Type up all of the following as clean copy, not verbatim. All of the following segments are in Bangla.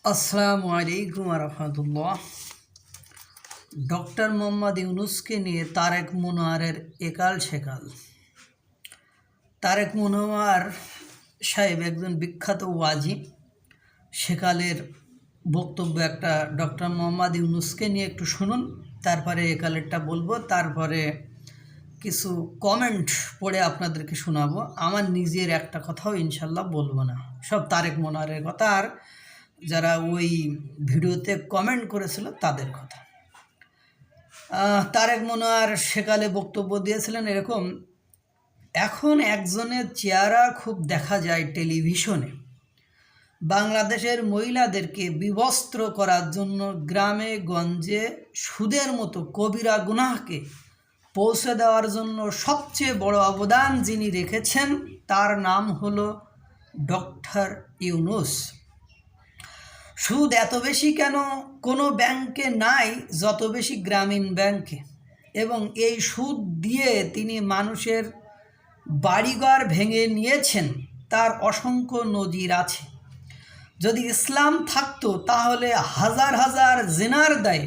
আসসালামু আলাইকুম রহমতুল্লাহ। ডক্টর মোহাম্মদ ইউনুসকে নিয়ে তারেক মনোয়ারের একাল সেকাল। তারেক মনোয়ার সাহেব একজন বিখ্যাত ওয়াজি। সেকালের বক্তব্য একটা ডক্টর মোহাম্মদ ইউনুসকে নিয়ে একটু শুনুন, তারপরে একালেরটা বলবো, তারপরে কিছু কমেন্ট পড়ে আপনাদেরকে শোনাবো। আমার নিজের একটা কথাও ইনশাল্লাহ বলবো না, সব তারেক মনোয়ারের কথা আর যারা ওই ভিডিওতে কমেন্ট করেছিল তাদের কথা। তারেক মনোয়ার সেকালে বক্তব্য দিয়েছিলেন এরকম: এখন একজনের চেহারা খুব দেখা যায় টেলিভিশনে। বাংলাদেশের মহিলাদেরকে বিবস্ত্র করার জন্য গ্রামে গঞ্জে সুদের মতো কবিরা গুনাহকে পৌঁছে দেওয়ার জন্য সবচেয়ে বড় অবদান যিনি রেখেছেন তার নাম হলো ডক্টর ইউনুস। সুদ এত বেশি কেন কোনো ব্যাংকে নাই যত বেশি গ্রামীণ ব্যাংকে, এবং এই সুদ দিয়ে তিনি মানুষের বাড়িঘর ভেঙে নিয়েছেন তার অসংখ্য নজির আছে। যদি ইসলাম থাকতো তাহলে হাজার হাজার জিনার দায়ে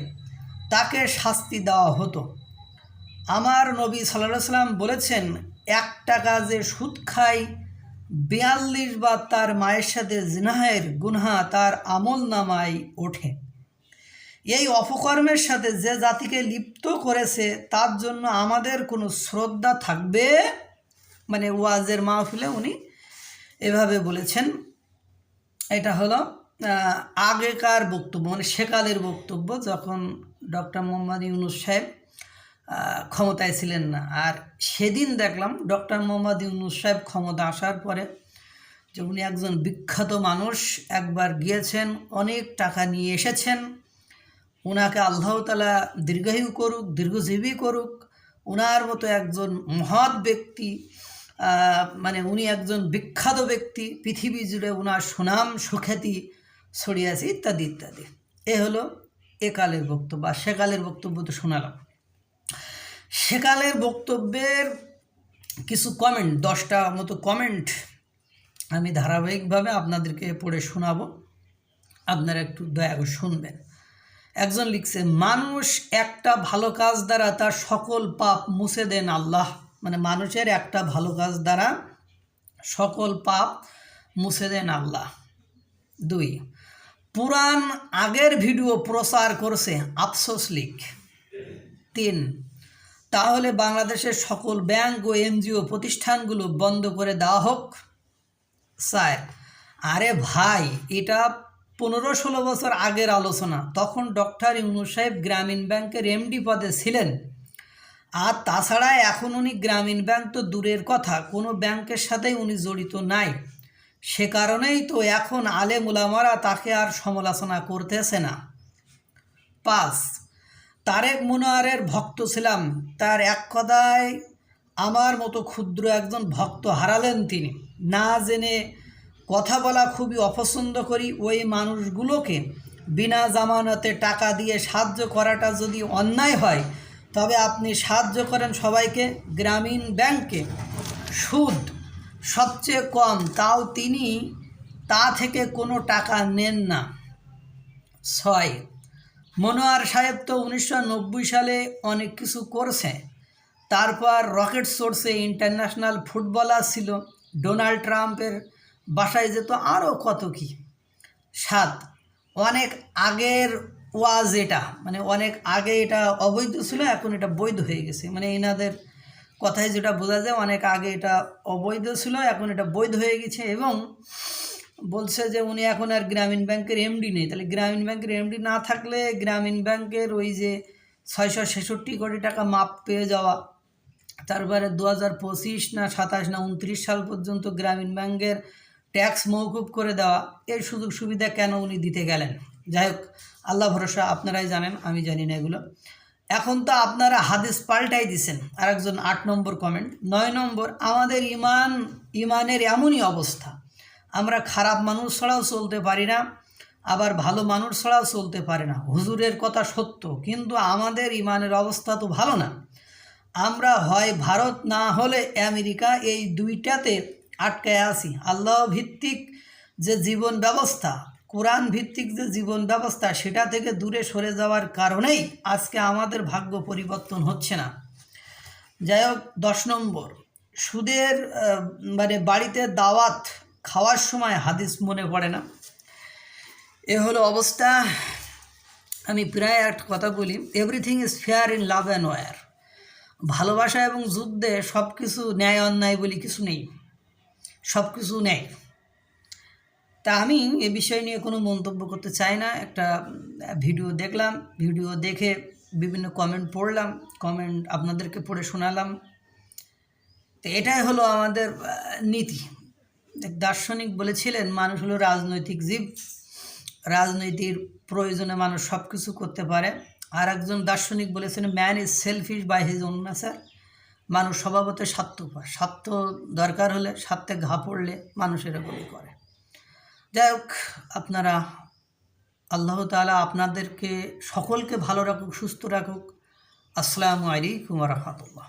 তাকে শাস্তি দেওয়া হতো। আমার নবী সাল্লাল্লাহু আলাইহি ওয়াসাল্লাম বলেছেন, 1 টাকা যে সুদ খায় 42 বার তার মায়ের সাথে জিনাহের গুনহা তার আমল নামায় ওঠে। এই অপকর্মের সাথে যে জাতিকে লিপ্ত করেছে তার জন্য আমাদের কোনো শ্রদ্ধা থাকবে? মানে ওয়াজের মাহফিলে উনি এভাবে বলেছেন। এটা হলো আগেকার বক্তব্য, মানে সেকালের বক্তব্য, যখন ডক্টর মোহাম্মদ ইউনুস সাহেব ক্ষমতায় ছিলেন না। আর সেদিন দেখলাম ডক্টর মোহাম্মদ ইউনুস সাহেব ক্ষমতা আসার পরে যে উনি একজন বিখ্যাত মানুষ, একবার গিয়েছেন, অনেক টাকা নিয়ে এসেছেন। ওনাকে আল্লাহ তাআলা দীর্ঘায়ু করুক, দীর্ঘজীবী করুক। ওনার মতো একজন মহৎ ব্যক্তি, মানে উনি একজন বিখ্যাত ব্যক্তি, পৃথিবী জুড়ে ওনার সুনাম সুখ্যাতি ছড়িয়েছে, ইত্যাদি ইত্যাদি। এ হলো একালের বক্তব্য। আর সেকালের বক্তব্য তো শোনালাম। সেকালের বক্তব্যের কিছু কমেন্ট, 10টা মতো কমেন্ট আমি ধারাবাহিকভাবে আপনাদেরকে পড়ে শোনাবো, আপনারা একটু দয়া করে শুনবেন। একজন লিখছে, মানুষ একটা ভালো কাজ দ্বারা তার সকল পাপ মুছে দেন আল্লাহ। মানে মানুষের একটা ভালো কাজ দ্বারা সকল পাপ মুছে দেন আল্লাহ। 2, পুরাণ আগের ভিডিও প্রচার করছে, আফসোস লিখ। 3, তাহলে বাংলাদেশের সকল ব্যাংক ও এনজিও প্রতিষ্ঠানগুলো বন্ধ করে দেওয়া হোক। 4, আরে ভাই, এটা 15-16 বছর আগের আলোচনা, তখন ডক্টর ইউনুস সাহেব গ্রামীণ ব্যাংকের এমডি পদে ছিলেন। আর তাছাড়া এখন উনি গ্রামীণ ব্যাংক তো দূরের কথা, কোনো ব্যাংকের সাথেই উনি জড়িত নাই। সে কারণেই তো এখন আলেম উলামারা তাকে আর সমালোচনা করতেছে না। 5, তারেক মনোয়ারের ভক্ত ছিলাম, তার এক কথায় আমার মতো ক্ষুদ্র একজন ভক্ত হারালেন তিনি। না জেনে কথা বলা খুবই অপছন্দ করি। ওই মানুষগুলোকে বিনা জামানতে টাকা দিয়ে সাহায্য করাটা যদি অন্যায় হয় তবে আপনি সাহায্য করেন সবাইকে। গ্রামীণ ব্যাংকে সুদ সবচেয়ে কম, তাও তিনি তা থেকে কোনো টাকা নেন না। 6, মনোয়ার সাহেব তো 1990 সালে অনেক কিছু করছে, তারপর রকেট সোর্সে ইন্টারন্যাশনাল ফুটবলার ছিল, ডোনাল্ড ট্রাম্পের বাসায় যেত, আরও কত কি। 7, অনেক আগের ওয়াজ এটা, মানে অনেক আগে এটা অবৈধ ছিল, এখন এটা বৈধ হয়ে গেছে। মানে এনাদের কথায় যেটা বোঝা যায়, অনেক আগে এটা অবৈধ ছিল, এখন এটা বৈধ হয়ে গেছে। এবং বলছে যে উনি এখন আর গ্রামীণ ব্যাংকের এমডি নেই। তাহলে গ্রামীণ ব্যাংকের এমডি না থাকলে গ্রামীণ ব্যাংকের ওই যে 666 কোটি টাকা মাপ পেয়ে যাওয়া, তারপরে 2025 না 27 না 29 সাল পর্যন্ত গ্রামীণ ব্যাংকের ট্যাক্স মওকুফ করে দেওয়া, এই সুযোগ সুবিধা কেন উনি দিতে গেলেন? যাই হোক, আল্লাহ ভরসা, আপনারাই জানেন, আমি জানি না এগুলো। এখন তো আপনারা হাদিস পাল্টাই দিছেন। আর একজন 8 নম্বর কমেন্ট। 9 নম্বর, আমাদের ইমানের এমনই অবস্থা, আমরা খারাপ মানুষ ছাড়াও চলতে পারি না, আবার ভালো মানুষ ছাড়াও চলতে পারি না। হুজুরের কথা সত্য, কিন্তু আমাদের ইমানের অবস্থা তো ভালো না। আমরা হয় ভারত না হলে আমেরিকা, এই দুইটাতে আটকায় আছি। আল্লাহ ভিত্তিক যে জীবন ব্যবস্থা, কোরআন ভিত্তিক যে জীবন ব্যবস্থা সেটা থেকে দূরে সরে যাওয়ার কারণেই আজকে আমাদের ভাগ্য পরিবর্তন হচ্ছে না। যাই হোক, 10 নম্বর, সুদের মানে বাড়িতে দাওয়াত খাওয়ার সময় হাদিস মনে পড়ে না, এ হলো অবস্থা। আমি প্রায় একটা কথা বলি, everything is fair in love and war. ভালোবাসা এবং যুদ্ধে সব কিছু ন্যায় অন্যায় বলি কিছু নেই, সব কিছু ন্যায়। তা আমি এ বিষয় নিয়ে কোনো মন্তব্য করতে চাই না। একটা ভিডিও দেখলাম, ভিডিও দেখে বিভিন্ন কমেন্ট পড়লাম, কমেন্ট আপনাদেরকে পড়ে শোনালাম। তো এটাই হলো আমাদের নীতি। এক দার্শনিক বলেছিলেন, মানুষ হলো রাজনৈতিক জীব, রাজনীতির প্রয়োজনে মানুষ সব কিছু করতে পারে। আর একজন দার্শনিক বলেছেন, man is selfish by his own nature. মানুষ স্বভাবতই স্বার্থপর, স্বার্থ দরকার হলে, স্বার্থে ঘা পড়লে মানুষ এরকমই করে। যাই হোক, আপনারা, আল্লাহ তাআলা আপনাদেরকে সকলকে ভালো রাখুক, সুস্থ রাখুক। আসসালামু আলাইকুম ওয়া রাহমাতুল্লাহ।